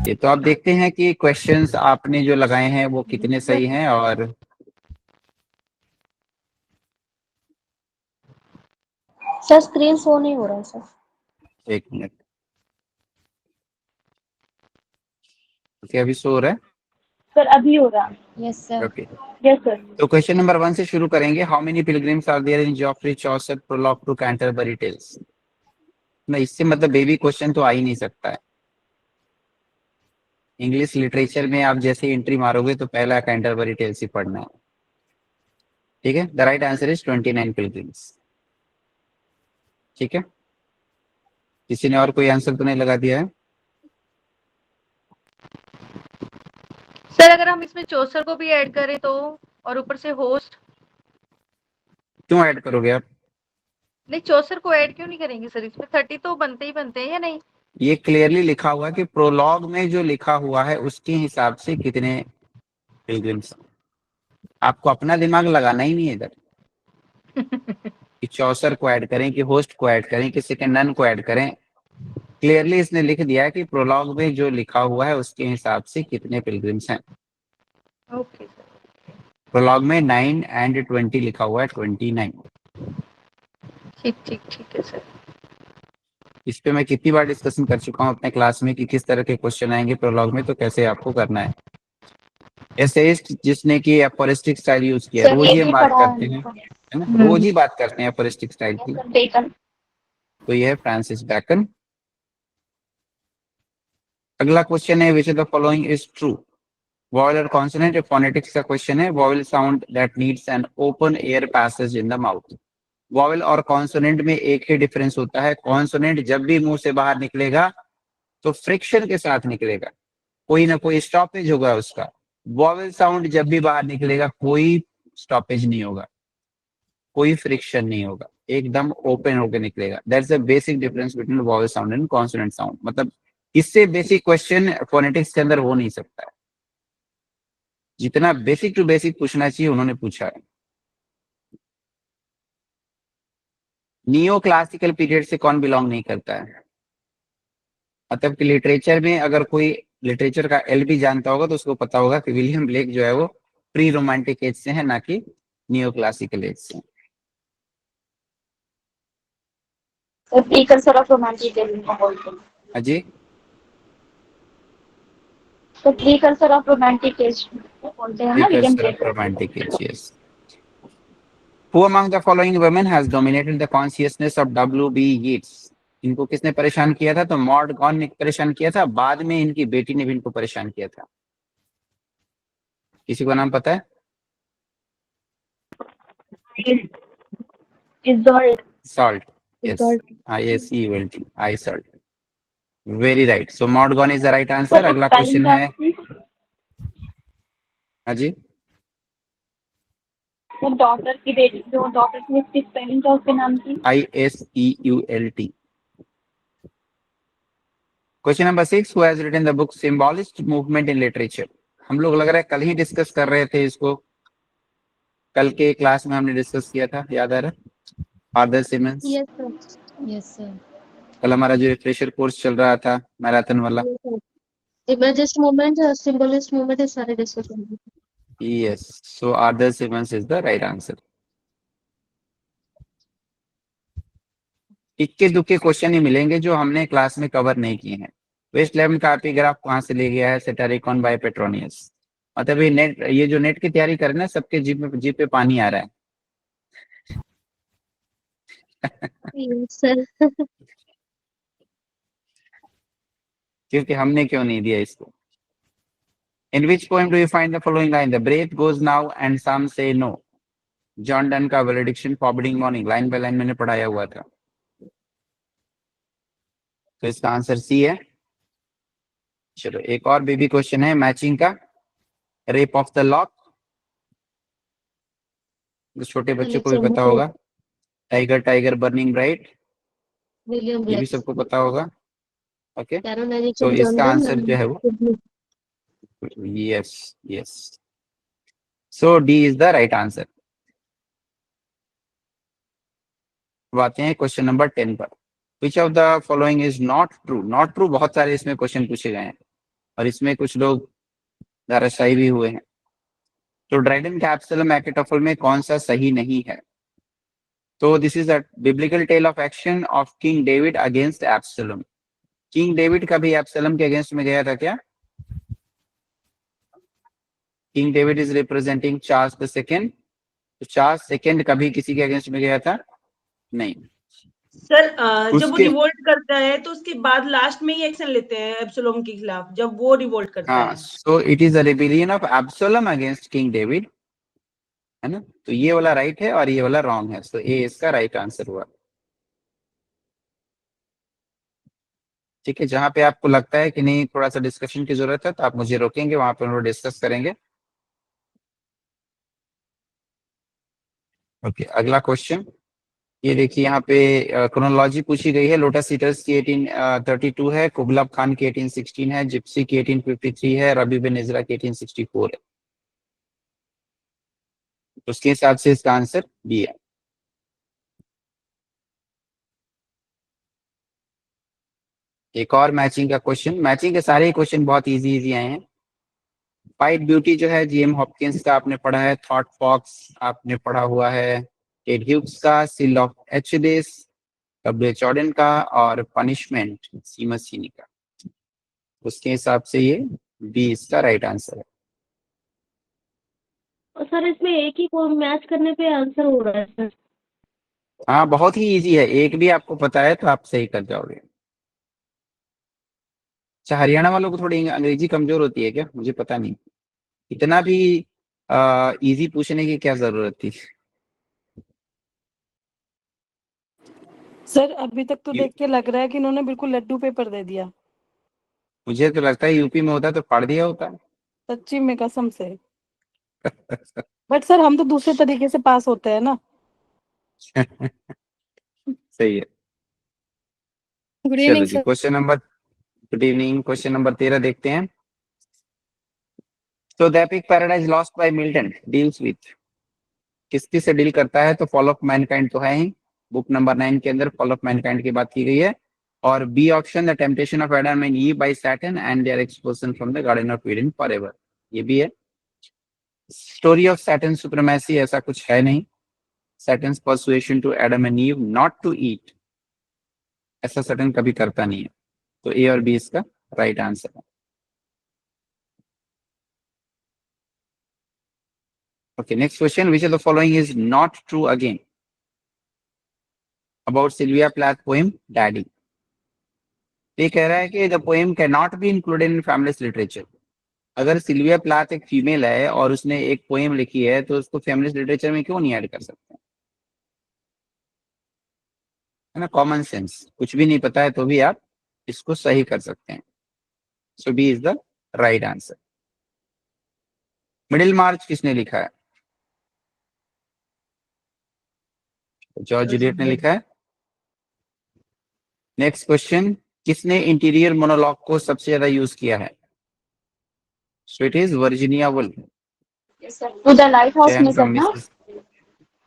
ये तो आप देखते हैं कि क्वेश्चंस आपने जो लगाए हैं वो कितने सही हैं। और सर स्क्रीन शो नहीं हो रहा है सर। 1 मिनट, ओके अभी शो हो रहा है। सर अभी हो रहा है। Yes sir. Okay, yes sir. तो क्वेश्चन नंबर 1 से शुरू करेंगे। How many pilgrims are there in Geoffrey Chaucer prologue to Canterbury Tales. मैं इससे मतलब बेबी क्वेश्चन तो आ ही नहीं सकता है। इंग्लिश लिटरेचर में आप जैसे एंट्री मारोगे तो पहला कैंटरबरी टेल्स ही पढ़ना है। ठीक है, the right answer is 29 pilgrims. ठीक है, किसी ने और कोई आंसर तो नहीं लगा दिया है? सर अगर हम इसमें चौसर को भी ऐड करें तो, और ऊपर से होस्ट। क्यों ऐड करोगे आप? नहीं, चौसर को ऐड क्यों नहीं करेंगे सर? इसमें 30 तो बनते ही बनते हैं या नहीं? ये क्लियरली लिखा हुआ है कि प्रोलॉग में जो लिखा हुआ है उसके हिसाब से कितने पिलग्रिम्स। आपको अपना दिमाग लगाना ही नहीं है इधर कि चौसर को ऐड करें कि होस्ट को ऐड करें कि सेकंड नन को ऐड करें। क्लियरली इसने लिख दिया है कि प्रोलॉग में जो लिखा हुआ है उसके हिसाब से कितने पिलग्रिम्स हैं। Okay sir. प्रोलॉग में 9 एंड 20 लिखा हुआ है, 29। ठीक ठीक ठीक है सर। इस पे मैं कितनी बार डिस्कशन कर चुका हूँ अपने क्लास में कि किस तरह के क्वेश्चन आएंगे प्रोलॉग में, तो कैसे आपको करना है। एसेइस्ट जिसने कि एपोरिस्टिक स्टाइल यूज किया, सर रोज ये ही हम भी बात पढ़ा करते हैं, है। है ना, रोज ही बात करते हैं एपोरिस्टिक स्टाइल की। Sir Bacon. तो ये है फ्रांसिस बैकन। अगला क्वेश्चन है which of the following is true. Vowel और कॉन्सोनेंट, फोनेटिक्स का क्वेश्चन है। Vowel sound that needs an open air passage in the mouth. Vowel और कॉन्सोनेंट में एक ही डिफरेंस होता है, कॉन्सोनेंट जब भी मुंह से बाहर निकलेगा तो फ्रिक्शन के साथ निकलेगा, कोई ना कोई स्टॉपेज होगा उसका। वॉवेल साउंड जब भी बाहर निकलेगा कोई स्टॉपेज नहीं होगा, कोई फ्रिक्शन नहीं होगा, एकदम ओपन होकर निकलेगा। That's the basic difference between vowel sound and consonant sound. मतलब इससे बेसिक क्वेश्चन फोनेटिक्स के अंदर हो नहीं सकता है। जितना बेसिक टू बेसिक पूछना चाहिए उन्होंने पूछा है। नियो क्लासिकल पीरियड से कौन बिलोंग नहीं करता है? मतलब कि लिटरेचर में अगर कोई लिटरेचर का एल भी जानता होगा तो उसको पता होगा कि विलियम ब्लेक जो है वो प्री रोमांटिक एज से है, ना कि नियो क्लासिकल एज से। सर प्रीकर्सर ऑफ रोमांटिसिज्म को बोलते हैं। अजय, तो प्रीकर्सर ऑफ रोमांटिसिज्म बोलते हैं ना विलियम प्रीकर्सर ब्लेक ऑफ को। Romantic as, yes. Who among the following women has dominated the consciousness of W.B. Yeats? इनको किसने परेशान किया था? तो मॉड गॉन ने परेशान किया था, बाद में इनकी बेटी ने भी इनको परेशान किया था। किसी को नाम पता है? Iseult. Salt, yes, ISEULT, Iseult. Very right, so Maud Gonne is the right answer. अगला क्वेश्चन है अजी। वो डॉटर की बेटी, जो डॉटर की उसकी स्पेलिंग क्या उसके नाम की? ISEULT। Question number 6, who has written the book symbolist movement in literature. हम लोग लग रहा है कल ही डिस्कस कर रहे थे इसको, कल के क्लास में हमने डिस्कस किया था, याद आ रहा है? Arthur Symons. Yes sir. Yes sir. कल हमारा जो रिफ्रेशर कोर्स चल रहा था मैराथन वाला। इमेजिस्ट मूवमेंट, सिंबलिस्ट मूवमेंट, ये सारे डिस्कस होंगे। Yes, so Arthur Symons is the right answer. इक्के दुक्के क्वेश्चन ही मिलेंगे जो हमने क्लास में कवर नहीं किए हैं। वेस्ट लेवन का एपिग्राफ कहाँ से ले गया है? सेटेरिकॉन बाय पेट्रोनियस। मतलब ये जो नेट की तैयारी कर रहे हैं सबके जीप पे पानी आ रहा है। Yes sir. क्योंकि हमने क्यों नहीं दिया इसको। In which poem do you find the following line, the breath goes now and some say no. John Donne का valediction forbidding mourning, line by line मैंने पढ़ाया हुआ था। तो इसका आंसर सी है। चलो एक और बेबी क्वेश्चन है मैचिंग का। रेप ऑफ द लॉक, छोटे बच्चों को भी पता होगा। Tiger tiger burning bright, William ये भी ब्लेक। सबको पता होगा। ओके, कैनोनाइजेशन तो ऑफ जॉन इसका डन आंसर जो है वो and yes, yes, so D is the right answer. अब आते हैं क्वेश्चन नंबर 10 पर। विच of the following is not true. Not true बहुत सारे इसमें क्वेश्चन पूछे गए हैं। और इसमें कुछ लोग धराशायी भी हुए हैं। तो ड्राइडन का एब्सलम अहितोफेल में कौन सा सही नहीं है? तो this is a biblical tale of action of King David against Absalom. King David का भी एब्सलम के अगेंस्ट में गया था क्या? King David is representing Charles the second, तो चार्ल्स सेकेंड कभी किसी के अगेंस्ट में गया था? नहीं। सर जब वो उसके रिवोल्ट करता है तो उसके बाद लास्ट में ही एक्शन लेते हैं एब्सलोम के खिलाफ, जब वो रिवोल्ट करता हाँ, है। So it is a rebellion of Absalom against king David, है ना? तो ये वाला राइट है और ये वाला रॉन्ग है, सो ए इसका राइट आंसर हुआ। ठीक है, जहां पे आपको लगता है कि नहीं थोड़ा सा डिस्कशन की जरूरत है तो आप मुझे रोकेंगे, वहां पे हम लोग डिस्कस करेंगे। ओके, अगला क्वेश्चन ये देखिए, यहाँ पे क्रोनोलॉजी पूछी गई है। लोटस सीटर्स की 1832 है, कुबलब खान की 1816 है, जिप्सी की 1853 है, रबी बिन इजरा की 1864 है। तो उसके हिसाब से इसका आंसर बी है। एक और मैचिंग का क्वेश्चन, मैचिंग के सारे क्वेश्चन बहुत इजी इजी आए हैं। फाइट ब्यूटी जो है जीएम हॉपकिंस का आपने पढ़ा है, थॉट फॉक्स आपने पढ़ा हुआ है, टेड ह्यूग्स का, सील ऑफ एचडिस डब्ल्यू जॉर्डन का, और पनिशमेंट सीमा सीनी का। उसके हिसाब से ये बी इसका राइट आंसर है। और सर इसमें एक ही को मैच करने पे आंसर हो रहा है सर। हाँ, बहुत ही इजी है, एक भी आपको पता है तो आप सही कर जाओगे। अच्छा, हरियाणा वालों को थोड़ी अंग्रेजी कमजोर होती है क्या? मुझे पता नहीं, इतना भी इजी पूछने की क्या जरूरत थी। सर अभी तक तो यू- देख के लग रहा है कि इन्होंने बिल्कुल लड्डू पेपर दे दिया। मुझे तो लगता है यूपी में होता तो पढ़ दिया होता। सच्ची में कसम से। बट सर हम तो दूसरे तरीके से पास होते हैं ना। सही है। गुड चलो इवनिंग जी, sir. Question number, good evening, question number 13 देखते हैं। So the epic paradise lost by Milton deals with, किसकी से डील करता है? तो फॉल ऑफ मैनकाइंड तो है ही, बुक नंबर 9 के अंदर फॉल ऑफ मैनकाइंड की बात की गई है। और B option, the temptation of Adam and Eve by Satan and their expulsion from the garden of Eden forever, ये भी है। स्टोरी ऑफ सैटन सुप्रीमेसी ऐसा कुछ है नहीं। Satan's persuasion to Adam and Eve not to eat, ऐसा Satan कभी करता नहीं है। तो ए और बी इसका राइट आंसर है। Okay, next question. Which of the following is not true again about Sylvia Plath poem Daddy? ये कह रहा है कि the poem cannot be included in feminist literature. अगर सिल्विया प्लाथ एक फीमेल है और उसने एक पोएम लिखी है तो उसको फेमिनिस्ट लिटरेचर में क्यों नहीं ऐड कर सकते? है ना, कॉमन सेंस, कुछ भी नहीं पता है तो भी आप इसको सही कर सकते हैं। So B is the right answer. Middlemarch किसने लिखा है? जॉर्ज जूलियट ने लिखा है। नेक्स्ट क्वेश्चन, किसने इंटीरियर मोनोलॉग को सबसे ज्यादा यूज किया है? So it is Virginia Woolf. To the lighthouse चाहे में उनका सर ना। मिसेस,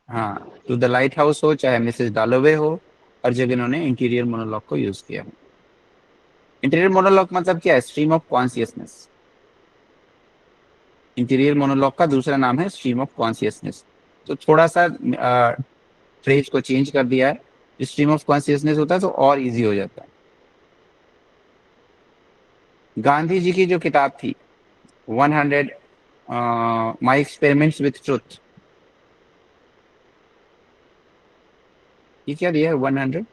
हाँ, टू द लाइट हाउस हो चाहे मिसेस डालोवे हो, हर जगह इन्होंने इंटीरियर मोनोलॉग को यूज किया है। इंटीरियर मोनोलॉग मतलब क्या है? Stream of consciousness. Interior monologue का दूसरा नाम है स्ट्रीम ऑफ कॉन्शियसनेस। तो थोड़ा सा फ्रेज को चेंज कर दिया है, स्ट्रीम ऑफ कॉन्शियसनेस होता है तो और इजी हो जाता है। गांधी जी की जो किताब थी 100 माई एक्सपेरिमेंट्स विथ ट्रुथ, ये क्या दिया है 100?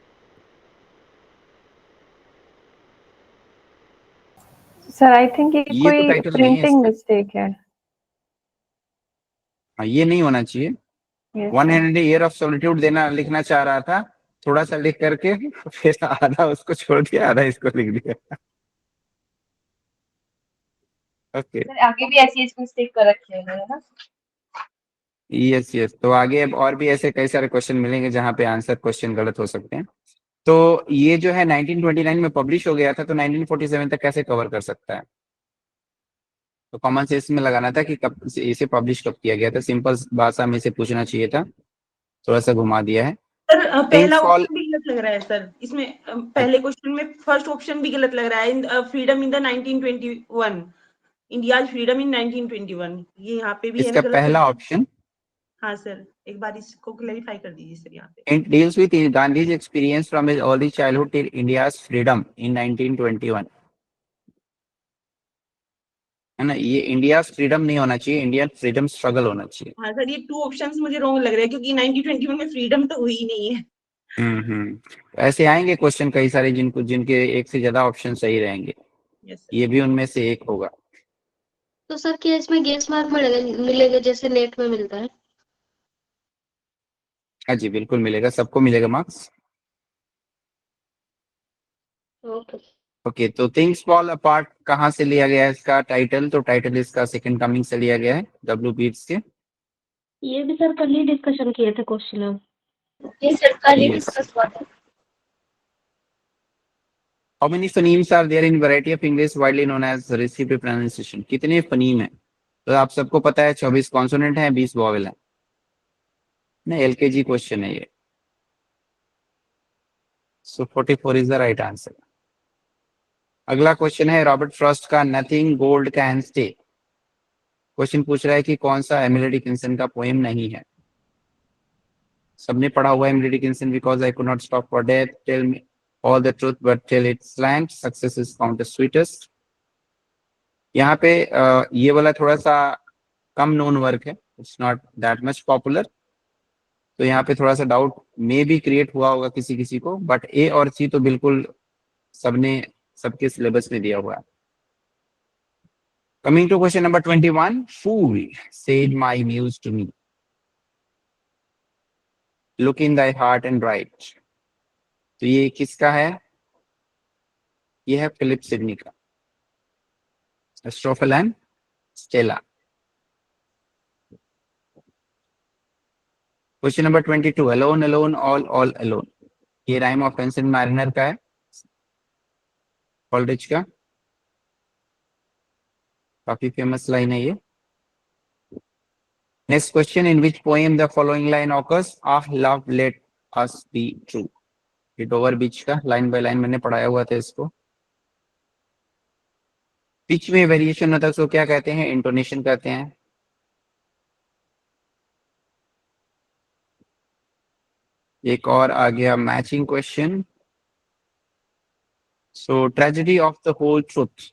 सर आई थिंक ये ये तो कोई टाइटल नहीं है प्रिंटिंग इसका। मिस्टेक है। हाँ, ये नहीं होना चाहिए। यस 100 ईयर ऑफ सॉलिट्यूड देना लिखना चाह रहा था, थोड़ा सा लिख करके फिर आधा उसको छोड़ दिया, आधा इसको लिख दिया। ओके, सर आगे भी ऐसी मिस्टेक कर रखी है ना। यस यस, तो आगे अब और भी ऐसे कई सारे क्वेश्चन मिलेंगे जहां पे आंसर क्वेश्चन गलत हो सकते हैं। तो ये जो है 1929 में पब्लिश हो गया था, तो 1947 तक कैसे कवर कर सकता है? तो कॉमन सेंस में लगाना था कि कब इसे पब्लिश कब किया गया था, सिंपल भाषा में इसे पूछना चाहिए था, थोड़ा सा घुमा दिया है। सर पहला Things fall. ऑप्शन भी गलत लग रहा है सर इसमें पहले क्वेश्चन में फर्स्ट ऑप्शन भी गलत लग रहा है freedom in the 1921 India freedom इन 1921 ये यहाँ पे भी है इसका गलत पहला ऑप्शन हाँ सर एक बार इसको क्लैरिफाई कर दीजिए सर यहाँ पे it deals with Gandhi's experience from his early childhood till India's freedom in 1921. है ना, ये इंडिया फ्रीडम नहीं होना चाहिए, इंडियन फ्रीडम स्ट्रगल होना चाहिए। हाँ सर ये टू ऑप्शंस मुझे रॉन्ग लग रहे हैं क्योंकि 1921 में फ्रीडम तो हुई ही नहीं है। ऐसे आएंगे क्वेश्चन कई सारे जिनके एक से ज्यादा ऑप्शन सही रहेंगे, यस सर ये भी उनमें से एक होगा। तो सर क्या इसमें गेस मार्क मिलेगा जैसे नेट में मिलता है? हाँ जी बिल्कुल मिलेगा, सबको मिलेगा मार्क्स। ओके। ओके, तो थिंग्स फॉल अपार्ट कहाँ से लिया गया है इसका टाइटल? तो टाइटल इसका सेकंड कमिंग से लिया गया है, डब्ल्यू बीट्स के। ये भी सर कल ही डिस्कशन किए थे क्वेश्चन हम। ये सर कल ही Yes. डिस्कस हुआ था। How many phonemes are there in variety of English widely known as received pronunciation? कितने फनीम है? तो आप सबको पता है 24 कॉन्सोनेंट है, 20 वॉवेल है ना, एलकेजी क्वेश्चन है ये। सो 44 इज द राइट आंसर। अगला क्वेश्चन है रॉबर्ट फ्रॉस्ट का nothing gold can stay. Question पूछ रहा है कि कौन सा एमिली डिकिंसन का पोएम नहीं है। सबने पढ़ा हुआ है Emily Dickinson, because I could not stop for death, tell me all the truth but tell it slang, success is found the sweetest. यहाँ पे ये वाला थोड़ा सा कम नोन वर्क है, it's not that much popular, तो यहाँ पे थोड़ा सा डाउट मे भी क्रिएट हुआ होगा किसी किसी को, बट ए और सी तो बिल्कुल सबके सिलेबस में दिया हुआ है। Coming to question number 21, fool, said my muse to me, look in thy heart and write। तो ये किसका है? ये है फिलिप सिडनी का, Astrophil and Stella. Question number 22, alone alone all alone, ये राइम ऑफ एंसेंट मैरिनर का है, कॉलरिज का, काफी फेमस लाइन है ये। Next question, in which poem the following line occurs, ah love let us be true. ये Dover बीच का line by line मैंने पढ़ाया हुआ था इसको। पिच में वेरिएशन होता है उसको क्या कहते हैं? इंटोनेशन कहते हैं। एक और आ गया matching question. So tragedy of the whole truth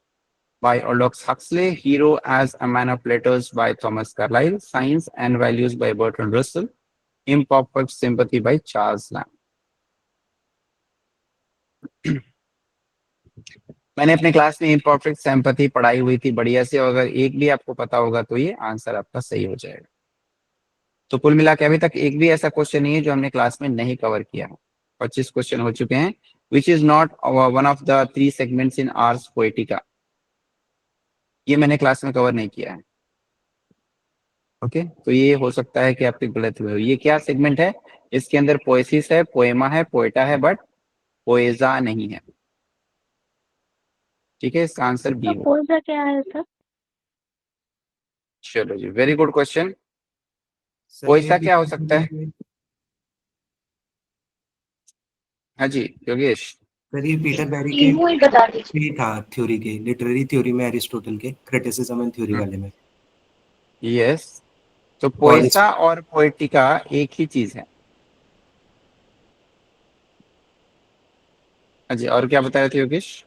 by Aldous Huxley, Hero as a Man of Letters by Thomas Carlyle, Science and Values by Bertrand Russell, Imperfect Sympathy by Charles Lamb। मैंने अपने class में imperfect sympathy पढ़ाई हुई थी बढ़िया से, अगर एक भी आपको पता होगा तो ये आंसर आपका सही हो जाएगा। तो कुल मिला के अभी तक एक भी ऐसा क्वेश्चन नहीं है जो हमने क्लास में नहीं कवर किया है। 25 क्वेश्चन हो चुके हैं। Which is not one of the 3 segments in Ars Poetica, ये मैंने क्लास में कवर नहीं किया है। ओके, तो ये हो सकता है कि आपकी गलत हुई हो। ये क्या सेगमेंट है? इसके अंदर पोएसिस है, पोएमा है, पोएटा है, बट पोएजा नहीं है। ठीक है, इसका आंसर बी हो। पोएजा क्या है सर? चलो जी, वेरी गुड क्वेश्चन। पोएसा क्या हो सकता है? हाँ जी योगेश। सर ये पीटर बैरी ये वो ही बता दीजिए। के था थ्योरी के, लिटरेरी थ्योरी में एरिस्टोटल के क्रिटिसिज्म एंड थ्योरी वाले में। यस, तो पोएसा और पोएटिका एक ही चीज है। हाँ जी, और क्या बता रहे थे योगेश?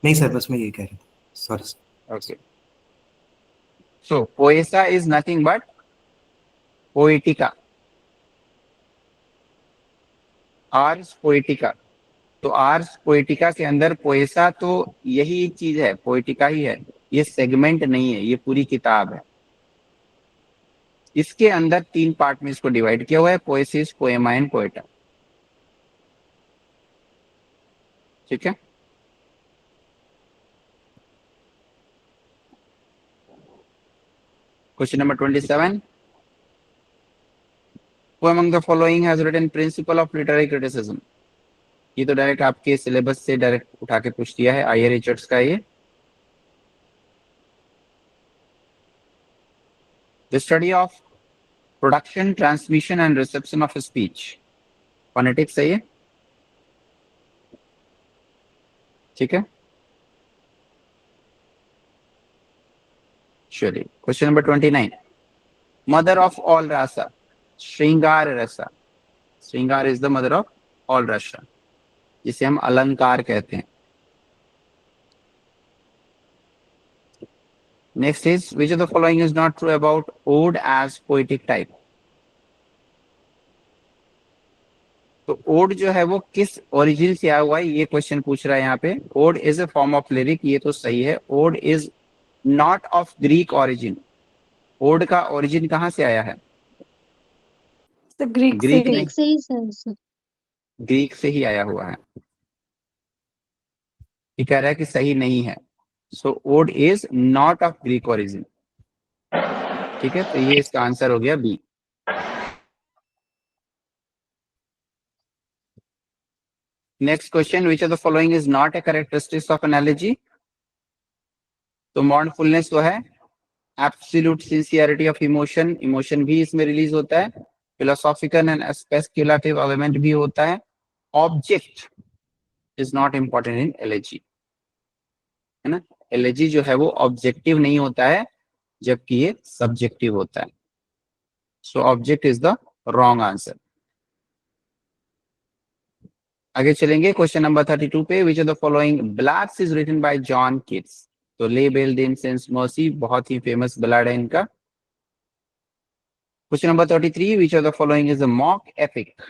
नहीं सर, बस मैं ये कह रहा था, sorry. Okay, so poesis is nothing but poetica, ars poetica. तो आर्स पोएटिका के अंदर पोएसा तो यही चीज है, पोएटिका ही है, ये सेगमेंट नहीं है, ये पूरी किताब है। इसके अंदर 3 पार्ट में इसको डिवाइड किया हुआ है, पोएसिस, पोएमा एंड पोएटा। ठीक है, question number 27, Who among the following has written Principle of Literary Criticism? ये तो डायरेक्ट आपके सिलेबस से डायरेक्ट उठा के पूछ दिया है, आई रिचर्ड्स का ये। The study of production, transmission and reception of speech phonetics सही है, ठीक है। चलिए question number 29, mother of all rasa, shringar rasa. Shringar is the mother of all rasa, जिसे हम अलंकार कहते हैं। Next is which of the following is not true about ode as poetic type. तो ओड जो है वो किस ओरिजिन से आया हुआ है, ये क्वेश्चन पूछ रहा है यहाँ पे। Ode is a form of lyric, ये तो सही है। Ode is not of Greek origin. Ode का ओरिजिन कहाँ से आया है? तो ग्रीक से ग्रीक ही। में, ग्रीक से ही सर। ग्रीक से ही आया हुआ है। ये कह रहा है कि सही नहीं है। So ode is not of Greek origin, ठीक है। तो ये इसका आंसर हो गया B. Next question, which of the following is not a characteristics of analogy. तो मॉर्नफुलनेस तो है, absolute sincerity of emotion, emotion भी इसमें रिलीज होता है। फिलोसॉफिकल एंड स्पेक्युलेटिव एलिमेंट भी होता है। Object is not important in allergy, है ना। एलर्जी जो है वो ऑब्जेक्टिव नहीं होता है, जबकि ये सब्जेक्टिव होता है। So object is the wrong answer. आगे चलेंगे क्वेश्चन नंबर 32 पे, which of the following ballads is written by John Keats. तो ले बेल्ड इन सेंस मर्सी बहुत ही फेमस बैलेड है इनका। Question number 33, which of the following is a mock epic.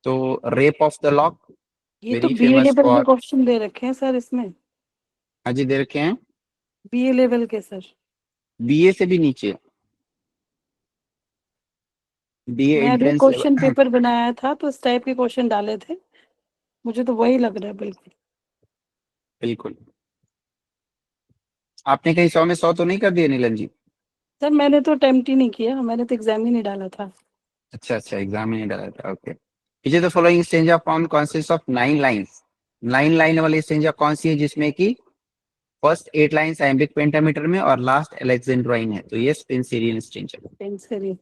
तो rape of the lock, ये तो very BA famous level के for. Question दे रखे हैं सर इसमें। हाँ जी, दे रखे हैं। बीए लेवल के सर। बीए से भी नीचे, बीए मैं अभी एंट्रेंस क्वेश्चन लेवल। पेपर बनाया था तो इस टाइप के क्वेश्चन डाले थे, मुझे तो वही लग रहा है बिल्कुल। बिल्कुल। आपने कहीं 100 में 100 तो नहीं कर दिए नीलन जी? सर मैंने तो अटेम्प्ट ही नहीं किया, मैंने तो एग्जाम ही नहीं डाला था। अच्छा अच्छा, एग्जाम में नहीं डाला था, okay. Which the following stanza form consist of 9 lines. 9 line वाली स्टेंजा कौन सी है जिसमें कि फर्स्ट 8 लाइंस आइम्बिक पेंटामीटर में और लास्ट अलेक्जेंड्राइन है? तो ये स्पेंसियन स्टेंजा। पेंसिल।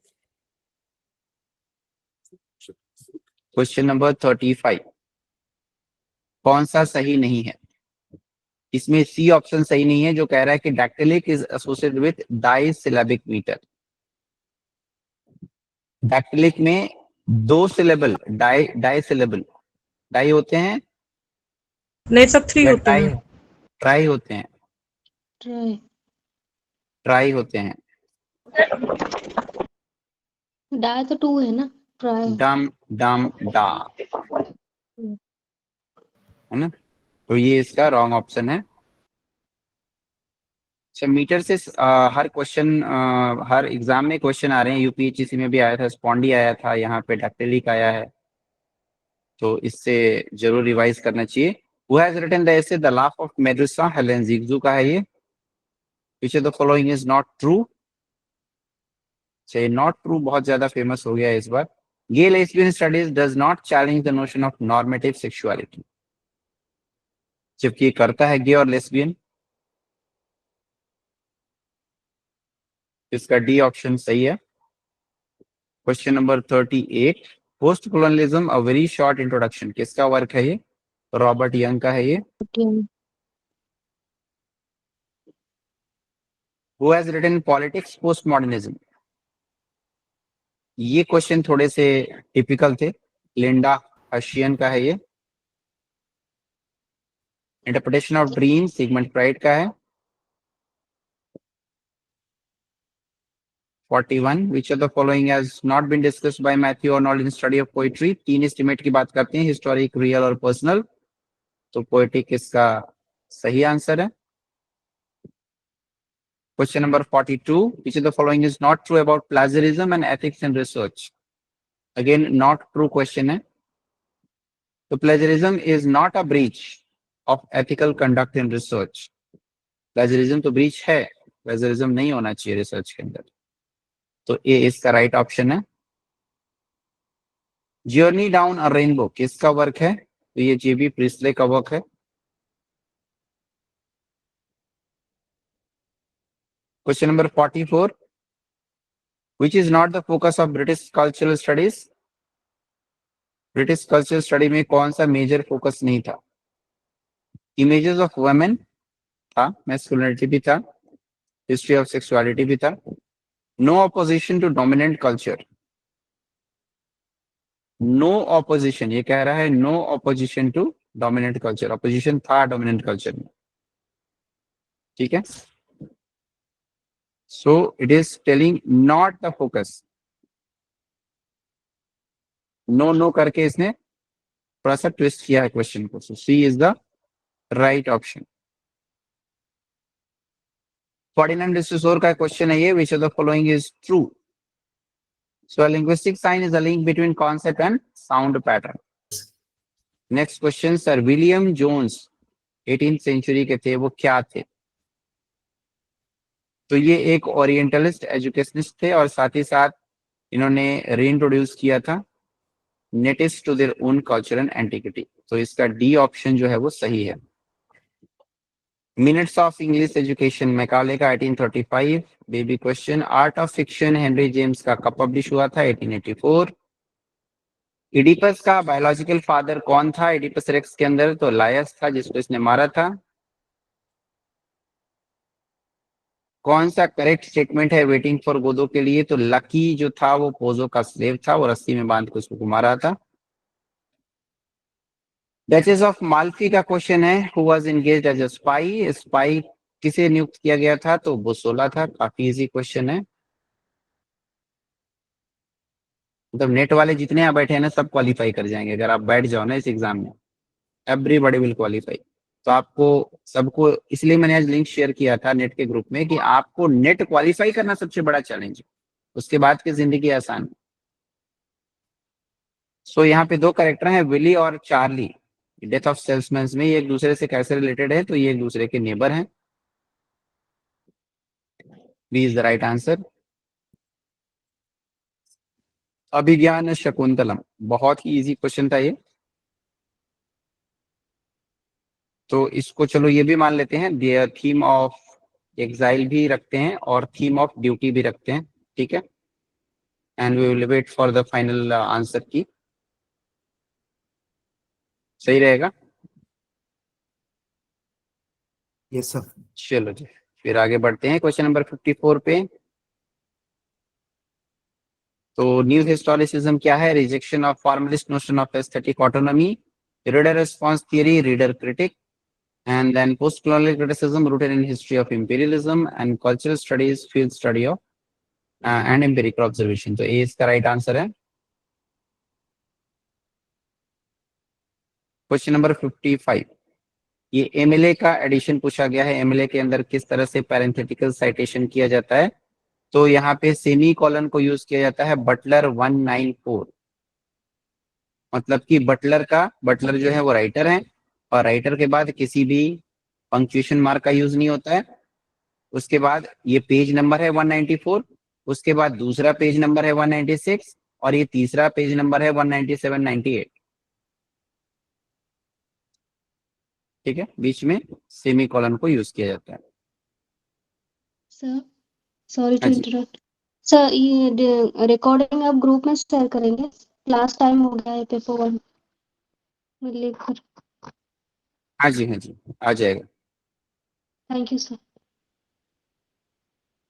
क्वेश्चन नंबर 35, कौन सा सही नहीं है? इसमें सी ऑप्शन सही नहीं है, जो कह रहा है कि dactylic is associated with disyllabic meter. Dactylic में 2 सिलेबल डाई सिलेबल, डाई होते हैं नहीं सब 3 या होते ट्राई, हैं। ट्राई होते हैं? ट्राई। ट्राई होते हैं। डाई तो 2 है ना, ट्राई। डम डम डा, है ना। तो ये इसका रॉन्ग ऑप्शन है। अच्छा, मीटर से हर क्वेश्चन, हर एग्जाम में क्वेश्चन आ रहे हैं। यूपीएचसी में भी आया था, स्पॉन्डी आया था, यहाँ पे डैक्टिलिक आया है, तो इससे जरूर रिवाइज करना चाहिए। Who has written the essay The Laugh of Medusa? Helene Cixous का है ये। Which of the following is not true? चाहिए नॉट ट्रू बहुत ज्यादा फेमस हो गया है इस बार। Gay lesbian studies does not challenge the notion of normative sexuality, जबकि ये करता है गे और लेस्बियन। इसका डी ऑप्शन सही है। Question number 38, post colonialism a very short introduction, किसका वर्क है ये? रॉबर्ट यंग का है ये। Who has written Politics Postmodernism? ये क्वेश्चन थोड़े से टिपिकल थे। लिंडा हशियन का है ये। Interpretation of dream Sigmund Freud का है। 41, which of the following has not been discussed by Matthew Arnold in study of poetry? 3 estimate की बात करते हैं, हिस्टोरिक, रियल और पर्सनल। तो पोएटिक इसका सही आंसर है। Question number 42, which of the following is not true about plagiarism and ethics in research? Again not true question है। तो plagiarism is not a breach of ethical conduct in research. plagiarism तो breach है, plagiarism नहीं होना चाहिए research के अंदर। तो ए इसका राइट ऑप्शन है। जर्नी डाउन अ रेनबो किसका वर्क है? तो ये जेबी प्रिस्ले का वर्क है। Question number 44, which is not the focus of British cultural studies? British culture study में कौन सा मेजर फोकस नहीं था? इमेजेस ऑफ वुमेन था, मैस्कुलिनिटी भी था, हिस्ट्री ऑफ सेक्सुअलिटी भी था, no opposition to dominant culture, no opposition, ये कह रहा है no opposition to dominant culture, opposition था डोमिनेंट कल्चर में, ठीक है। So it is telling not the focus, no no करके इसने थोड़ा सा ट्विस्ट किया है क्वेश्चन को। So C is the right option. 49:4 का क्वेश्चन है ये, which of the following is true? So linguistic sign is a link between concept and sound pattern. Next question, sir William Jones 18th century के थे, वो क्या थे? तो ये एक ओरिएंटलिस्ट एजुकेशनिस्ट थे और साथ ही साथ इन्होंने रीइंट्रोड्यूस किया था natives to their own culture and antiquity. तो इसका डी ऑप्शन जो है वो सही है। Minutes of English education Macaulay का 1835। Baby question, art of fiction Henry James का कब पब्लिश हुआ था? 1884। इडिपस का बायोलॉजिकल फादर कौन था इडिपस रेक्स के अंदर? तो लायस था, जिसको इसने मारा था। कौन सा करेक्ट स्टेटमेंट है वेटिंग फॉर गोदो के लिए? तो लकी जो था वो पोजो का स्लेव था, वो रस्सी में बांध के उसको मारा था। डचेस ऑफ माल्फी का क्वेश्चन है, who was engaged as a spy? Spy किसे नियुक्त किया गया था? तो बुसोला था। काफी इजी क्वेश्चन है, मतलब नेट वाले जितने यहाँ बैठे हैं ना सब क्वालिफाई कर जाएंगे अगर आप बैठ जाओ ना इस एग्जाम में, एवरीबॉडी विल क्वालिफाई। तो आपको सबको, इसलिए मैंने आज लिंक शेयर किया था नेट के ग्रुप में कि आपको नेट क्वालिफाई करना सबसे बड़ा चैलेंज है, उसके बाद की जिंदगी आसान। सो यहाँ पे दो कैरेक्टर हैं, विली और चार्ली। डेथ ऑफ सेल्समैन में ये एक दूसरे से कैसे रिलेटेड है? तो ये एक दूसरे के नेबर हैं। B is the right answer. Abhijnana Shakuntalam, बहुत ही इजी क्वेश्चन था ये, तो इसको चलो ये भी मान लेते हैं, थीम ऑफ एग्जाइल भी रखते हैं और थीम ऑफ ड्यूटी भी रखते हैं, ठीक है। And we will wait for the final answer की। सही रहेगा? Yes sir. चलो जी फिर आगे बढ़ते हैं क्वेश्चन नंबर 54 पे। तो न्यू हिस्टोरिसिज्म क्या है? Rejection of formalist notion of aesthetic autonomy, reader response theory, reader critic, and then post-colonial criticism rooted in history of imperialism and cultural studies, field study of and empirical observation। तो ए इसका right answer है। Question number 55, ये MLA का addition पूछा गया है। MLA के अंदर किस तरह से पैरेंथेटिकल साइटेशन किया जाता है? तो यहाँ पे सेमी कॉलन को यूज किया जाता है बटलर 194, मतलब कि बटलर जो है वो राइटर है और राइटर के बाद किसी भी पंक्चुएशन मार्क का यूज नहीं होता है। उसके बाद ये पेज नंबर है 194, उसके बाद दूसरा पेज नंबर है 196 और ये तीसरा पेज नंबर है 197, 98, ठीक है। बीच में सेमी कॉलन को यूज किया जाता है। सर सॉरी टू हाँ जी। इंटरप्ट सर, ये रिकॉर्डिंग आप ग्रुप में शेयर करेंगे? लास्ट टाइम हो गया है पेपर 1 में लिख कर। हाँ जी आ जाएगा। Thank you sir.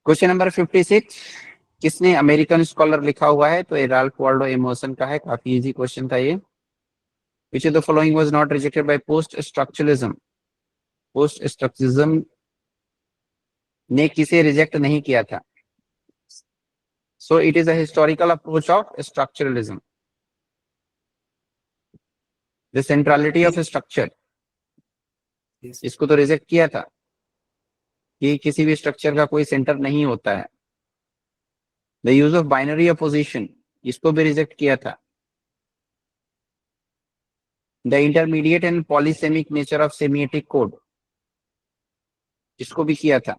Question number 56, किसने अमेरिकन स्कॉलर लिखा हुआ है? तो राल्फ वाल्डो एमर्सन का है। काफी इजी क्वेश्चन था ये। Which of the following was not rejected by post-structuralism? Post-structuralism ने किसे रिजेक्ट नहीं किया था? So it is a historical approach of structuralism. The centrality of structure, Yes. इसको तो रिजेक्ट किया था कि किसी भी स्ट्रक्चर का कोई सेंटर नहीं होता है। The use of binary opposition, इसको भी रिजेक्ट किया था। The intermediate and polysemic nature of semiotic code, इसको भी किया था।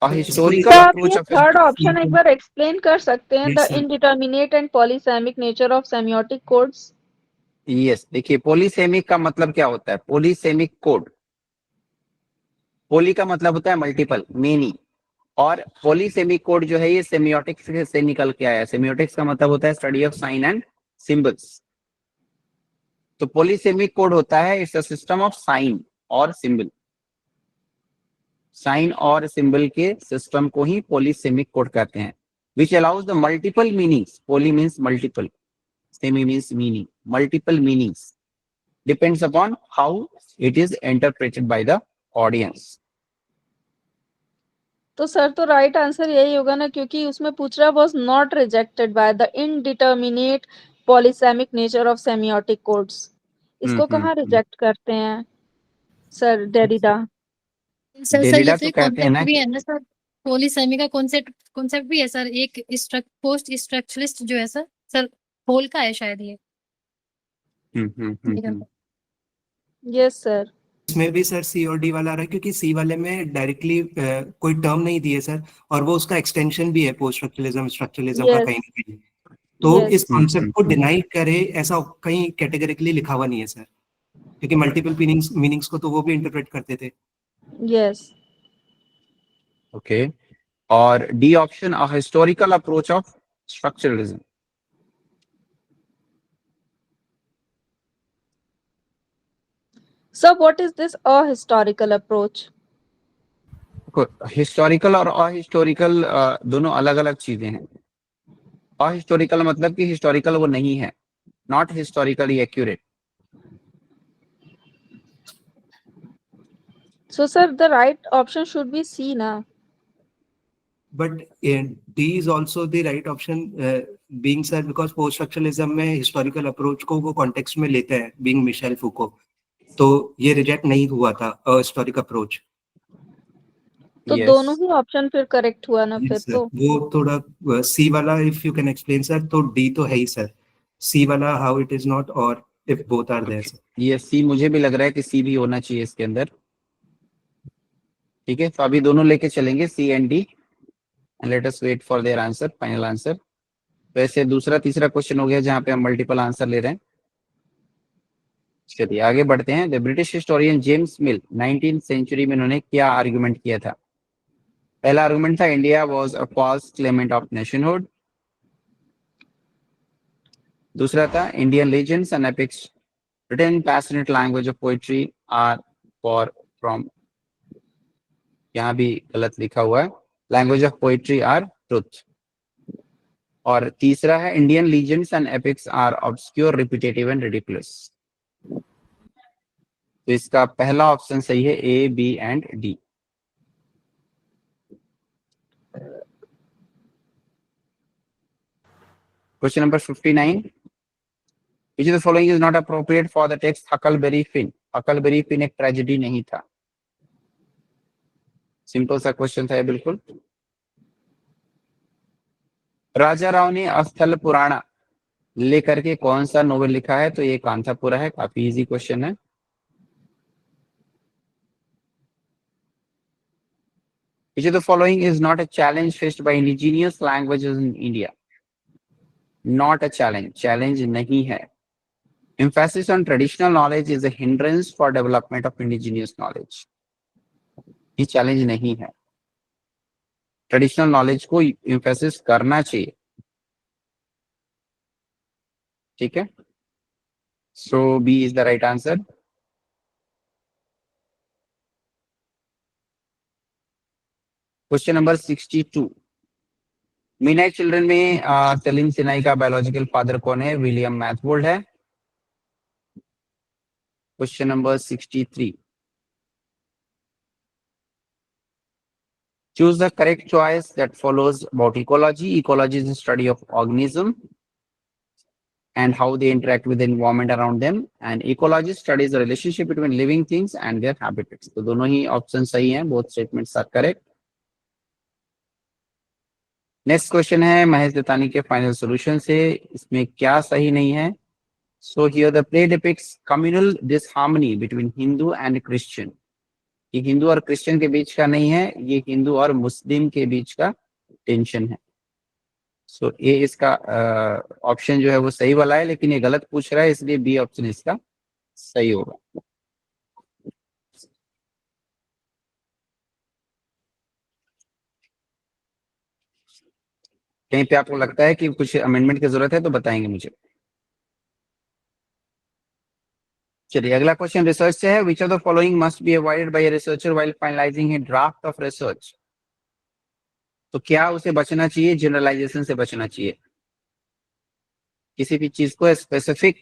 A historical सर आप approach ये of थर्ड ऑप्शन एक बार एक्सप्लेन कर सकते हैं? Yes, the sir. Indeterminate and polysemic nature of semiotic codes. Yes, देखिए पॉलीसेमिक का मतलब क्या होता है? पॉलीसेमिक कोड, पॉली का मतलब होता है मल्टीपल, मेनी, और पॉलीसेमिक कोड जो है ये सेमियोटिक्स से निकल के आया है। सेमियोटिक्स का मतलब होता है study of sine and symbols. तो पॉलीसेमिक कोड होता है it's a system of sine और सिंबल, साइन और सिंबल के सिस्टम को ही पॉलीसेमिक कोड कहते हैं, which allows the multiple meanings. Poly means multiple, semi means meaning, multiple meanings depends upon how it is interpreted by the audience. तो sir तो right answer यही होगा ना, क्योंकि उसमें पूछ रहा was not rejected by the indeterminate polysemic nature of semiotic codes. इसको कहाँ रिजेक्ट करते हैं सर डेरिडा? सर ये डेरिडा तो तो एक कहते हैं कॉन्सेप्ट ना भी कि है ना सर, पॉलीसेमी का कॉन्सेप्ट भी है सर, एक पोस्ट स्ट्रक्चरलिस्ट जो है सर होल का है शायद ये। Yes sir. इसमें भी सर सी और डी वाला आ रहा है, क्योंकि सी वाले में डायरेक्टली कोई टर्म नहीं दिए सर, और वो उसका एक्सटेंशन भी है पोस्ट स्ट्रक्चरलिज्म का Yes. कहीं ना कहीं। तो Yes. इस कॉन्सेप्ट को डिनाई करे ऐसा कहीं कैटेगरिकली लिखा हुआ नहीं है सर, क्योंकि मल्टीपल मीनिंग्स को तो वो भी इंटरप्रेट करते थे। यस। ओके, और D option a historical approach of structuralism. Sir what is this a historical approach? Historical और अहिस्टोरिकल दोनों अलग अलग चीजें हैं। अहिस्टोरिकल मतलब कि हिस्टोरिकल वो नहीं है, not historically accurate. So sir, the right option should be C na. But D is also the right option, being sir because post structuralism में historical approach को वो context में लेते हैं, being मिशेल फूको, तो ये रिजेक्ट नहीं हुआ था हिस्टोरिक अप्रोच। तो Yes. दोनों ही ऑप्शन फिर करेक्ट हुआ ना फिर तो। वो थोड़ा सी वाला if you can explain sir, तो डी तो है ही सर, सी वाला हाउ इट इज नॉट, और if both are there sir. ये सी मुझे भी लग रहा है कि सी भी होना चाहिए इसके अंदर। ठीक है, तो अभी दोनों लेके चलेंगे C and D, and let us wait for their answer, final answer. तो ऐसे दूसरा तीसरा क्वेश्चन हो गया जहां पे हम मल्टीपल आंसर ले रहे हैं। चलिए आगे बढ़ते हैं। The British historian James Mill 19th century में उन्होंने क्या आर्गुमेंट किया था? पहला आर्गुमेंट था India was a false claimant of nationhood. दूसरा था Indian legends and epics written in passionate language of poetry are for from, यहाँ भी गलत लिखा हुआ है, language of poetry are truth. और तीसरा है Indian legends and epics are obscure repetitive and ridiculous. तो इसका पहला ऑप्शन सही है, A B and D. Question number 59, which of the following is not appropriate for the text Huckleberry Finn? Huckleberry Finn एक tragedy नहीं था। Simple सा question था ये बिल्कुल। राजा राव ने अस्थल पुराणा लेकर के कौन सा नोवेल लिखा है? तो ये कांथापुरा है, काफी इजी क्वेश्चन है। Which of the following is not a challenge faced by indigenous languages in India? Not a challenge, challenge नहीं है। Emphasis on traditional knowledge is a hindrance for development of indigenous knowledge. ये challenge नहीं है, traditional knowledge को emphasis करना चाहिए। ठीक है, so B is the right answer. Question number 62, मीनाई चिल्ड्रन में सलीम सिन्हाई का बायोलॉजिकल फादर कौन है? विलियम मैथवोल्ड है। Question number 63, choose the correct choice that follows about ecology. Ecology is the study of organism and how they interact with the environment around them, and ecology studies the relationship between living things and their habitats. तो दोनों ही option सही हैं, both statements are correct. Next question है महेश दत्तानी के final solution से, इसमें क्या सही नहीं है? So here the play depicts communal disharmony between Hindu and Christian. ये हिंदू और क्रिश्चियन के बीच का नहीं है, ये हिंदू और मुस्लिम के बीच का टेंशन है। सो ये इसका ऑप्शन जो है वो सही वाला है, लेकिन ये गलत पूछ रहा है, इसलिए बी ऑप्शन इसका सही होगा। कहीं पे आपको लगता है कि कुछ अमेंडमेंट की जरूरत है तो बताएंगे मुझे। चलिए अगला क्वेश्चन रिसर्च से है. Which of the following must be avoided by a researcher while finalising a draft of research. तो क्या उसे बचना चाहिए? जनरलाइजेशन से बचना चाहिए. किसी भी चीज को स्पेसिफिक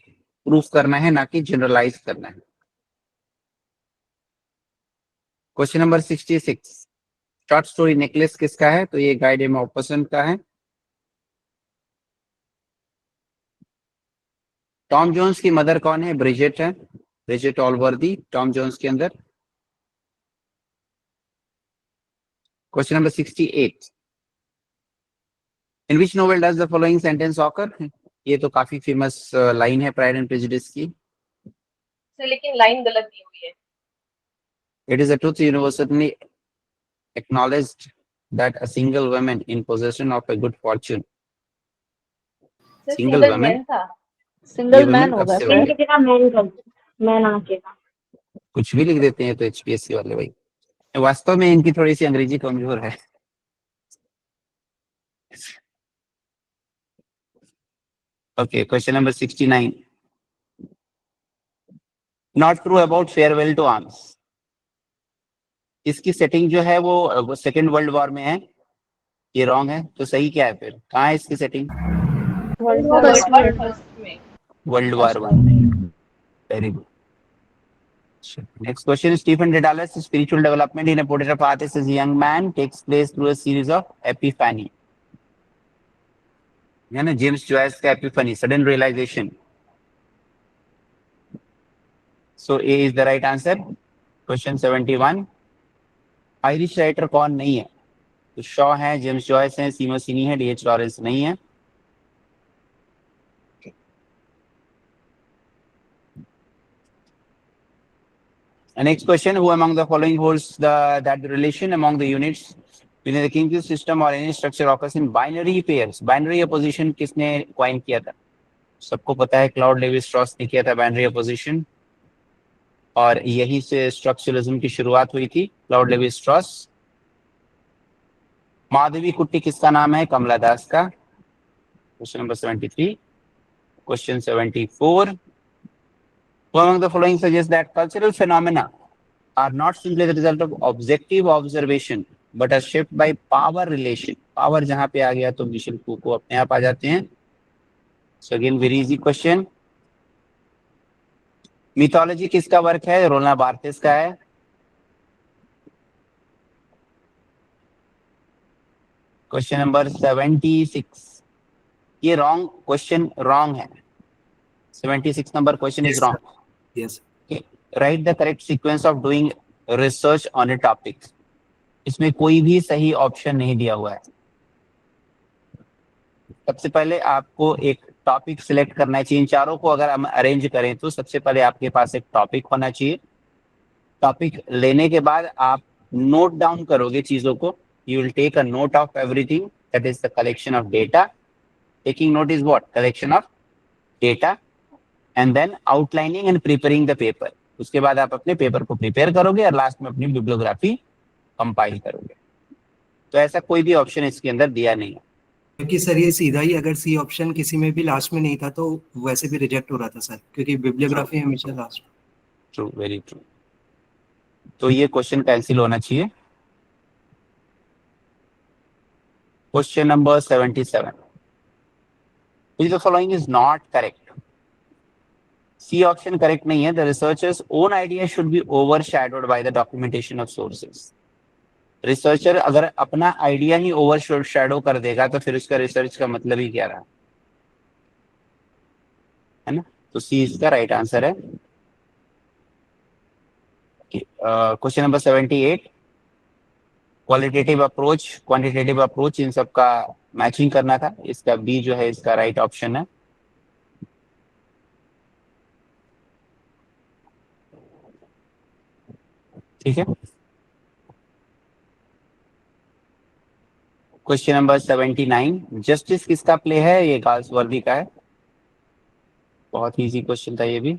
प्रूफ करना है, ना कि जनरलाइज करना है. Question number 66. Short story necklace किसका है? तो ये गाइड एम ऑपसन का है. टॉम जोन्स की मदर कौन है? ब्रिजेट है. ब्रिजेट ऑलवर्दी टॉम जोन्स के अंदर. Question number 68. In which novel does the following sentence occur? ये तो काफी फेमस लाइन है प्राइड एंड प्रेजुडिस की. लेकिन लाइन गलत दी हुई है. It is a truth universally acknowledged that a single woman in possession of a good fortune. Single woman. था. ये सिंगल women मैन कब होगा से सर. होगी? कुछ भी लिख देते हैं तो HPSC वाले भाई. वास्तव में इनकी थोड़ी सी अंग्रेजी कमजोर है. Okay, question number 69. Not true about farewell to arms. इसकी सेटिंग जो है वो सेकेंड वर्ल्ड वॉर में है. ये रॉन्ग है. तो सही क्या है फिर? कहाँ है इसकी setting? First World War. World war 1 में. Very good. Next question is Stephen Dedalus' spiritual development in a portrait of artist as a young man takes place through a series of epiphany. है ना, James Joyce का epiphany, sudden realisation. So A is the right answer. Question 71. Irish writer कौन नहीं है? तो शॉ है, James Joyce है, सीमोसिनी है, D.H. लॉरेंस नहीं है. Next question, who among the following holds that the relation among the units within the King's system or any structure occurs in binary pairs? Binary opposition किसने coin किया था? सबको पता है, क्लाउड लेवी स्ट्रॉस ने किया था binary opposition. और यही से स्ट्रक्चरलिज्म की शुरुआत हुई थी, क्लाउड लेवी स्ट्रॉस. माधवी कुट्टी किसका नाम है? कमला दास का. Question number 73. Question 74. Who among the following suggests that cultural phenomena are not simply the result of objective observation but are shaped by power relation? Power जहां पे आ गया तो मिशेल फूको अपने आप आ जाते हैं. So again very easy question. Mythology किसका work है? रोना बार्थेस का है. Question number 76. ये रॉन्ग क्वेश्चन, रॉन्ग है. 76 number question is wrong. Yes. Write the correct sequence of doing research on a topic. इसमें कोई भी सही ऑप्शन नहीं दिया हुआ है. सबसे पहले आपको एक टॉपिक सिलेक्ट करना चाहिए. इन चारों को अगर हम अरेंज करें तो सबसे पहले आपके पास एक टॉपिक होना चाहिए. टॉपिक लेने के बाद आप नोट डाउन करोगे चीजों को. You will take a note of everything, that is the collection of data. Taking note is what? Collection of data. And then outlining and preparing the paper. उसके बाद आप अपने पेपर को प्रिपेयर करोगे और लास्ट में अपनी बिब्लियोग्राफी कंपाइल करोगे. तो ऐसा कोई भी ऑप्शन इसके अंदर दिया नहीं है. क्योंकि सर ये सीधा ही, अगर सी ऑप्शन किसी में भी लास्ट में नहीं था तो वैसे भी रिजेक्ट हो रहा था सर, क्योंकि बिब्लियोग्राफी हमेशा लास्ट. True, very true. तो ये क्वेश्चन कैंसिल होना चाहिए. Question number 77. Which of the following is not correct? C option correct नहीं है. The researcher's own idea should be overshadowed by the documentation of sources. Researcher अगर अपना idea ही overshadow कर देगा तो फिर उसका रिसर्च का मतलब ही क्या रहा, है ना. तो सी इसका राइट आंसर है. Question number 78. Qualitative approach, quantitative approach, इन सब का मैचिंग करना था. इसका बी जो है इसका राइट ऑप्शन है. ठीक है. Question number 79. जस्टिस किसका प्ले है? ये गाल्सवर्दी का है. बहुत इजी क्वेश्चन था ये भी.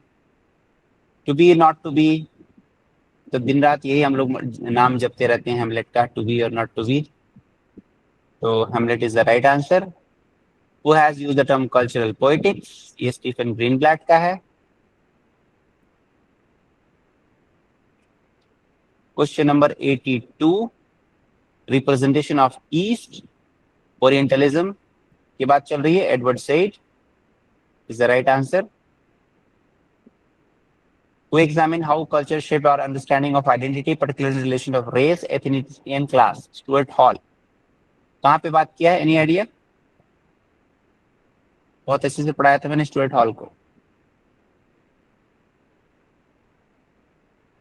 To be not to be, तो दिन रात यही हम लोग नाम जपते रहते हैं हेमलेट का, टू बी और नॉट टू बी. तो Hamlet is the right answer. Who has used the term cultural poetics? ये स्टीफन ग्रीनब्लैट का है. Question number 82, representation of east, orientalism की बात चल रही है. Edward Said is the right answer. We examine how culture shape our understanding of identity, particularly in relation of race, ethnicity and class. Stuart Hall. कहाँ पे बात किया है? Any idea? बहुत अच्छे से पढ़ाया था मैंने स्टुअर्ट हॉल को.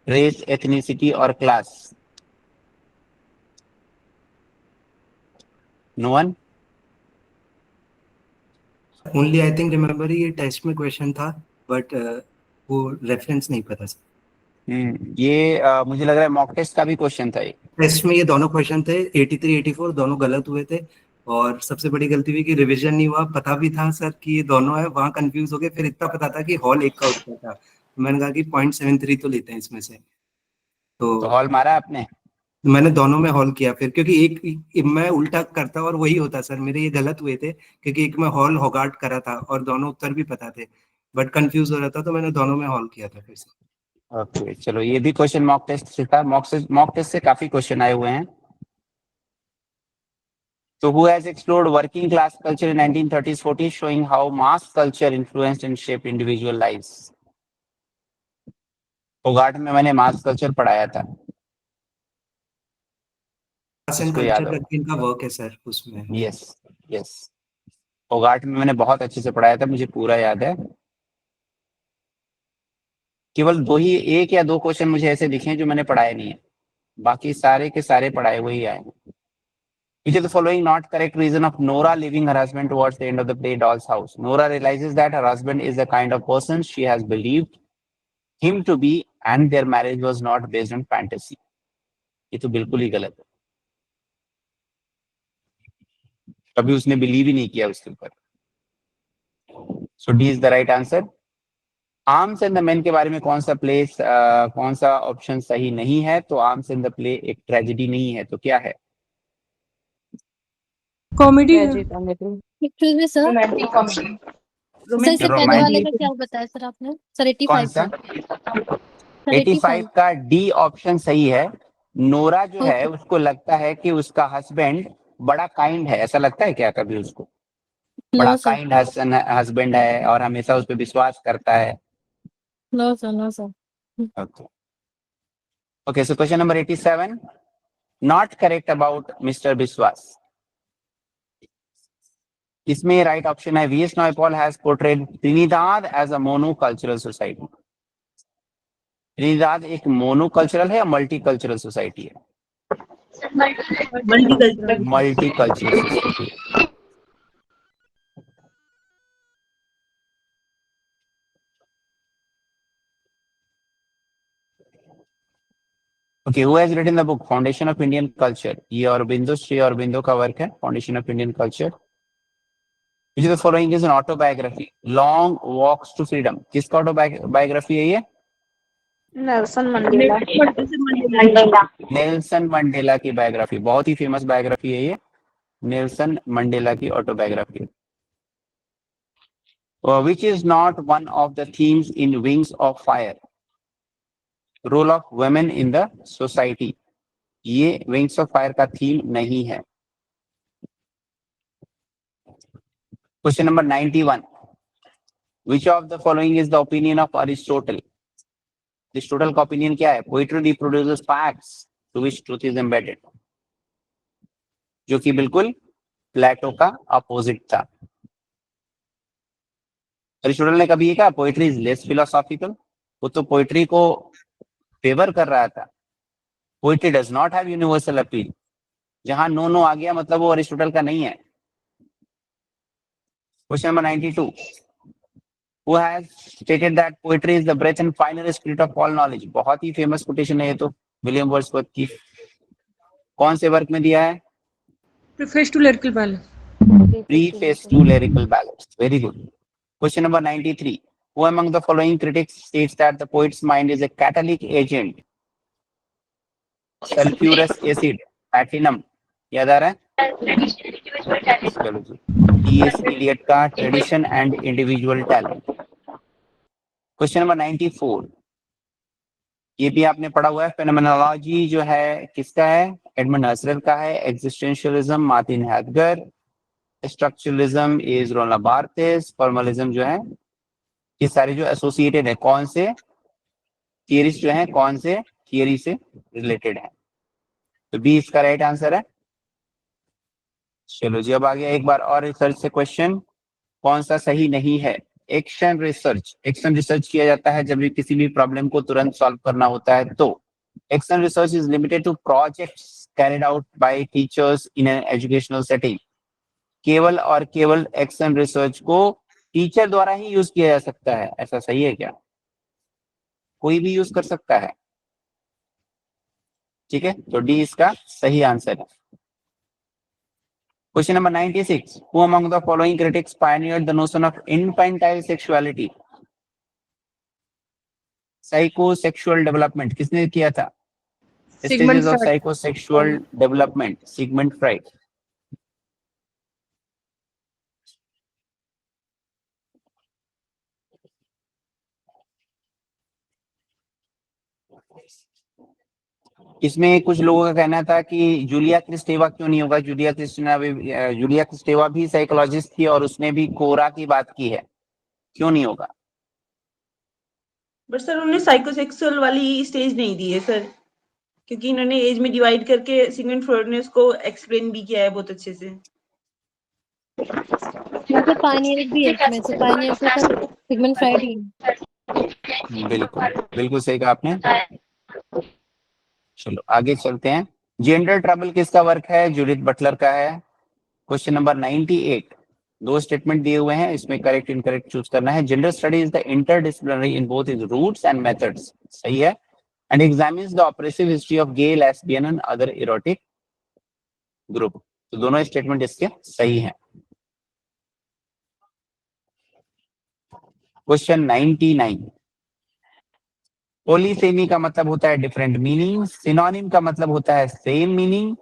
रेस, एथनिसिटी और class. No one? Only I think remember ये टेस्ट में क्वेश्चन था, बट वो रेफरेंस नहीं पता सर. ये मुझे लग रहा है मॉक टेस्ट का भी क्वेश्चन था. टेस्ट में ये दोनों क्वेश्चन थे, 83 84 दोनों गलत हुए थे. और सबसे बड़ी गलती हुई कि रिवीजन नहीं हुआ. पता भी था सर कि ये दोनों है, वहां कंफ्यूज हो गए. फिर इतना पता था कि हॉल एक का उत्तर था. मैंने कहा कि 0.73 तो लेते हैं इसमें से. तो हॉल मारा आपने? मैंने दोनों में हॉल किया फिर, क्योंकि एक मैं उल्टा करता और वही होता सर. मेरे ये गलत हुए थे क्योंकि एक में हॉल होगार्ट करा था और दोनों उत्तर भी पता थे, बट कंफ्यूज हो रहा था, तो मैंने दोनों में हॉल किया था फिर से. ओके, चलो ये भी क्वेश्चन मॉक टेस्ट से था. मॉक टेस्ट से काफी क्वेश्चन आए हुए हैं. So who has explored working class culture in 1930s 40s, showing how mass culture influenced and shaped individual lives? होगार्ट में मैंने मास कल्चर पढ़ाया था. इसको याद हो? इनका वर्क है सर उसमें. यस. होगार्ट में मैंने बहुत अच्छे से पढ़ाया था, मुझे पूरा याद है. केवल एक या दो क्वेश्चन मुझे ऐसे दिखे हैं जो मैंने पढ़ाए नहीं है, बाकी सारे के सारे पढ़ाए हुए ही आए. Which of the following not correct reason of Nora leaving her husband towards the end of the play Doll's House? Nora realizes that her husband is the kind of person she has believed him to be and their marriage was not based on fantasy. ये तो बिल्कुल ही गलत है. कभी उसने believe ही नहीं किया उसके ऊपर. So D is the right answer. Arms and the man के बारे में कौन सा ऑप्शन सही नहीं है? तो आर्म्स एंड द प्ले एक ट्रेजेडी नहीं है, तो क्या है? कॉमेडी. एक्चुअली में सर सर इससे पहले वाले का क्या बताया सर आपने? सर 85 का. 85 का डी ऑप्शन सही है. नोरा जो है उसको लगता है कि उसका हस्बैंड बड़ा काइंड है. ऐसा लगता है क्या कभी उसको? बड़ा काइंड हस्बैंड है और हमेशा उस पर विश्वास करता है. No sir. Okay, so question number 87, not correct about Mr. Biswas. इसमें राइट ऑप्शन है V.S. Naipaul has portrayed Trinidad as a monocultural society. Trinidad एक मोनोकल्चरल है या मल्टीकल्चरल सोसाइटी है? Multicultural society. Okay, who has written the book Foundation of Indian Culture? ये अरबिंदो, श्री अरबिंदो का work है, Foundation of Indian Culture. Which of the following is an autobiography? Long Walks to Freedom. किसका autobiography है ये? Nelson Mandela. Nelson Mandela की biography. बहुत ही famous biography है ये, नेल्सन मंडेला की autobiography. Which is not one of the themes in Wings of Fire? Role of women in the society. ये विंग्स ऑफ फायर का थीम नहीं है. Question number 91, which of the following is the opinion of Aristotle? Aristotle का opinion क्या है? Poetry reproduces facts to which truth is embedded, जो कि बिल्कुल प्लेटो का अपोजिट था. अरिस्टोटल ने कभी ये कहा पोएट्री इज लेस फिलोसॉफिकल? वो तो पोएट्री को फेवर कर रहा था. Poetry does not have universal appeal. जहां नो आ गया मतलब वो अरिस्टोटल का नहीं है. Question number 92, who has stated that poetry is the breath and final spirit of all knowledge? बहुत ही फेमस कोटेशन है ये तो, विलियम वर्ड्सवर्थ की. कौन से वर्क में दिया है? Preface to Lyrical Ballads. Preface to Lyrical Ballads. Very good. Question number 93, who among the following critics states that the poet's mind is a catalytic agent? Sulfurous acid, platinum. याद आ रहा है? चलो जी. T.S. Eliot का tradition and individual talent. Question number 94, ये भी आपने पढ़ा हुआ है। फेनोमेनोलॉजी जो है किसका है, एडमंड हसरल का है। एग्जिस्टेंशियलिज्म मार्टिन हैडगर, स्ट्रक्चरलिज्म इज रोना बार्थेस, फॉर्मलिज्म जो है, ये सारे जो एसोसिएटेड है कौन से थियरीज जो है, कौन से थियरी से रिलेटेड है। तो बी इसका राइट आंसर है। चलो जी, अब आ गया एक बार और रिसर्च से क्वेश्चन, कौन सा सही नहीं है। एक्शन रिसर्च किया जाता है जब भी किसी भी प्रॉब्लम को तुरंत सॉल्व करना होता है। तो action research is limited to projects carried out by teachers in an educational setting. केवल और केवल एक्शन रिसर्च को टीचर द्वारा ही यूज किया जा सकता है, ऐसा सही है क्या? कोई भी यूज कर सकता है, ठीक है। तो डी इसका सही आंसर है। Question number 96. Who among the following critics pioneered the notion of infantile sexuality? Psychosexual development किसने किया था? Sigmund Stages of Freud. psychosexual development, Sigmund Freud. इसमें कुछ लोगों का कहना था कि जूलिया क्रिस्टेवा क्यों नहीं होगा। जूलिया क्रिस्टेवा भी साइकोलॉजिस्ट थी और उसने भी कोरा की बात की है, क्यों नहीं होगा? बट सर उन्होंने साइकोसेक्सुअल वाली स्टेज नहीं दी है सर, क्योंकि इन्होंने एज में डिवाइड करके सिगमंड फ्रॉइड ने उसको एक्सप्लेन भी किया है बहुत अच्छे से। यहाँ पे पायनियर भी है, इसमें से पायनियर तो सर सिगमंड फ्राइड ही है। बिल्कुल बिल्कुल सही कहा आपने। चलो आगे चलते हैं। जेंडर ट्रबल किसका वर्क है? जूडिथ बटलर का है। क्वेश्चन नंबर 98, दो स्टेटमेंट दिए हुए हैं, इसमें करेक्ट इनकरेक्ट चूज करना है। Gender study is the interdisciplinary in both is roots and methods, सही है। And examines the oppressive history of gay, lesbian and other erotic group. तो दोनों स्टेटमेंट इसके सही हैं। क्वेश्चन 99, पॉलीसेमी का मतलब होता है डिफरेंट मीनिंग, सिनोनिम का मतलब होता है सेम मीनिंग,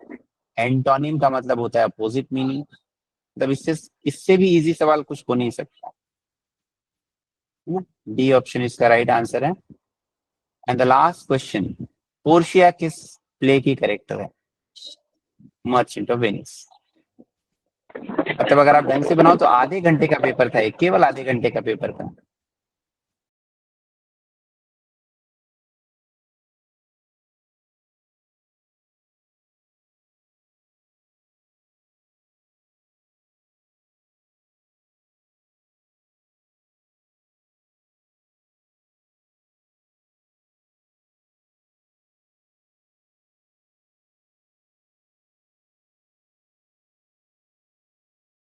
एंटोनिम का मतलब होता है अपोजिट मीनिंग। मतलब इससे भी इजी सवाल कुछ हो नहीं सकता। डी ऑप्शन इसका राइट आंसर है। And the last question, Portia किस प्ले की कैरेक्टर है? Merchant of Venice. मतलब अगर आप ढंग से बनाओ तो आधे घंटे का पेपर था, केवल आधे घंटे का पेपर था।